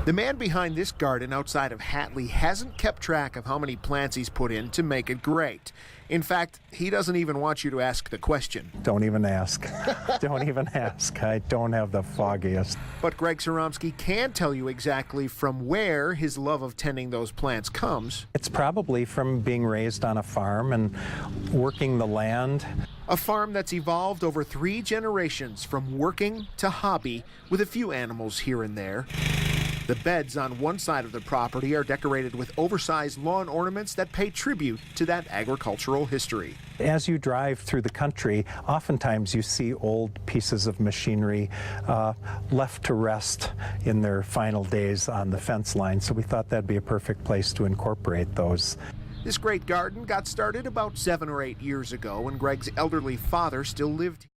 The man behind this garden outside of Hatley hasn't kept track of how many plants he's put in to make it great. In fact, he doesn't even want you to ask the question. Don't even ask. Don't even ask. I don't have the foggiest. But Greg Saromsky can tell you exactly from where his love of tending those plants comes. It's probably from being raised on a farm and working the land. A farm that's evolved over 3 generations from working to hobby, with a few animals here and there. The beds on one side of the property are decorated with oversized lawn ornaments that pay tribute to that agricultural history. As you drive through the country, oftentimes you see old pieces of machinery left to rest in their final days on the fence line, so we thought that'd be a perfect place to incorporate those. This great garden got started about 7 or 8 years ago when Greg's elderly father still lived here.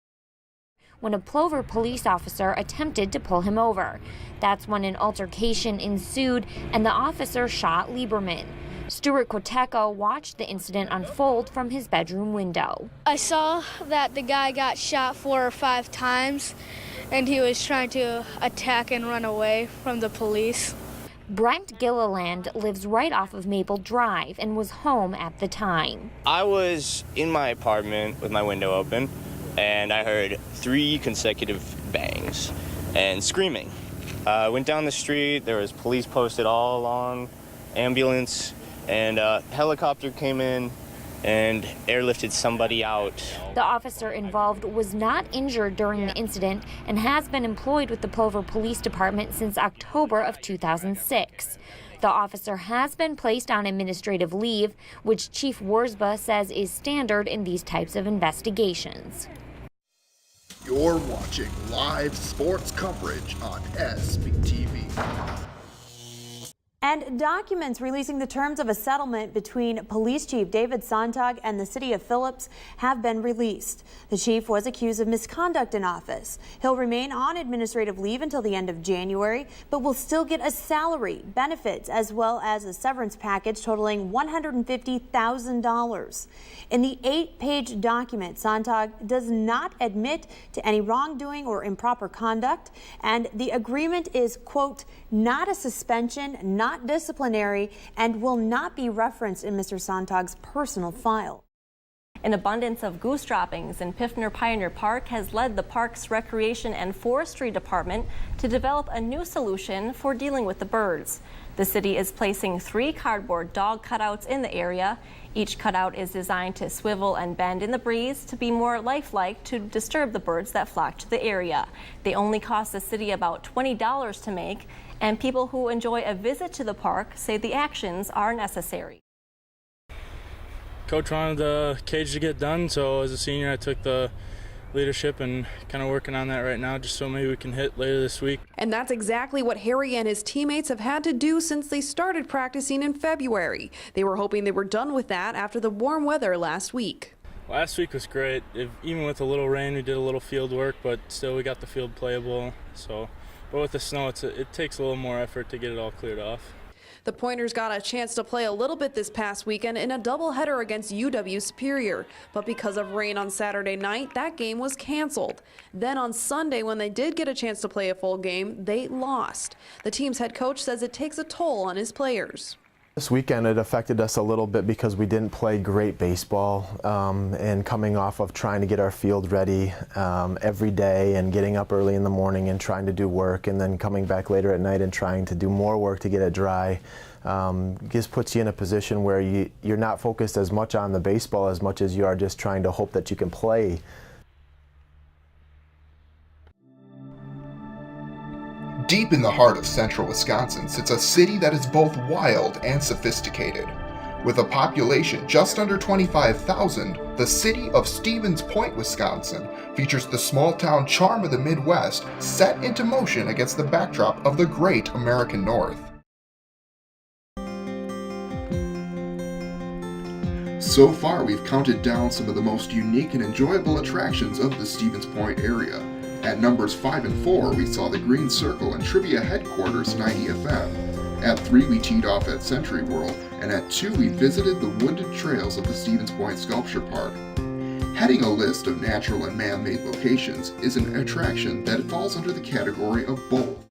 When a Plover police officer attempted to pull him over. That's when an altercation ensued and the officer shot Lieberman. Stuart Koteko watched the incident unfold from his bedroom window. I saw that the guy got shot 4 or 5 times and he was trying to attack and run away from the police. Brent Gilliland lives right off of Maple Drive and was home at the time. I was in my apartment with my window open, and I heard 3 consecutive bangs and screaming. I went down the street, there was police posted all along, ambulance, and a helicopter came in and airlifted somebody out. The officer involved was not injured during the incident and has been employed with the Plover Police Department since October of 2006. The officer has been placed on administrative leave, which Chief Worsba says is standard in these types of investigations. You're watching live sports coverage on SBTV. And documents releasing the terms of a settlement between Police Chief David Sontag and the City of Phillips have been released. The chief was accused of misconduct in office. He'll remain on administrative leave until the end of January, but will still get a salary, benefits, as well as a severance package totaling $150,000. In the 8-page document, Sontag does not admit to any wrongdoing or improper conduct, and the agreement is, quote, not a suspension, not disciplinary, and will not be referenced in Mr. Sontag's personal file. An abundance of goose droppings in Piffner Pioneer Park has led the park's Recreation and Forestry Department to develop a new solution for dealing with the birds. The city is placing 3 cardboard dog cutouts in the area. Each cutout is designed to swivel and bend in the breeze to be more lifelike to disturb the birds that flock to the area. They only cost the city about $20 to make, and people who enjoy a visit to the park say the actions are necessary. Coach wanted the cage to get done, so as a senior I took the leadership and kind of working on that right now just so maybe we can hit later this week. And that's exactly what Harry and his teammates have had to do since they started practicing in February. They were hoping they were done with that after the warm weather last week. Last week was great. Even with a little rain, we did a little field work, but still we got the field playable. But with the snow, it takes a little more effort to get it all cleared off. The Pointers got a chance to play a little bit this past weekend in a doubleheader against UW Superior, but because of rain on Saturday night, that game was canceled. Then on Sunday, when they did get a chance to play a full game, they lost. The team's head coach says it takes a toll on his players. This weekend it affected us a little bit because we didn't play great baseball and coming off of trying to get our field ready every day and getting up early in the morning and trying to do work and then coming back later at night and trying to do more work to get it dry just puts you in a position where you're not focused as much on the baseball as much as you are just trying to hope that you can play. Deep in the heart of central Wisconsin sits a city that is both wild and sophisticated. With a population just under 25,000, the city of Stevens Point, Wisconsin features the small-town charm of the Midwest set into motion against the backdrop of the great American North. So far, we've counted down some of the most unique and enjoyable attractions of the Stevens Point area. At numbers 5 and 4, we saw the Green Circle and Trivia Headquarters 90 FM. At 3, we teed off at Century World, and at 2, we visited the wooded trails of the Stevens Point Sculpture Park. Heading a list of natural and man-made locations is an attraction that falls under the category of both.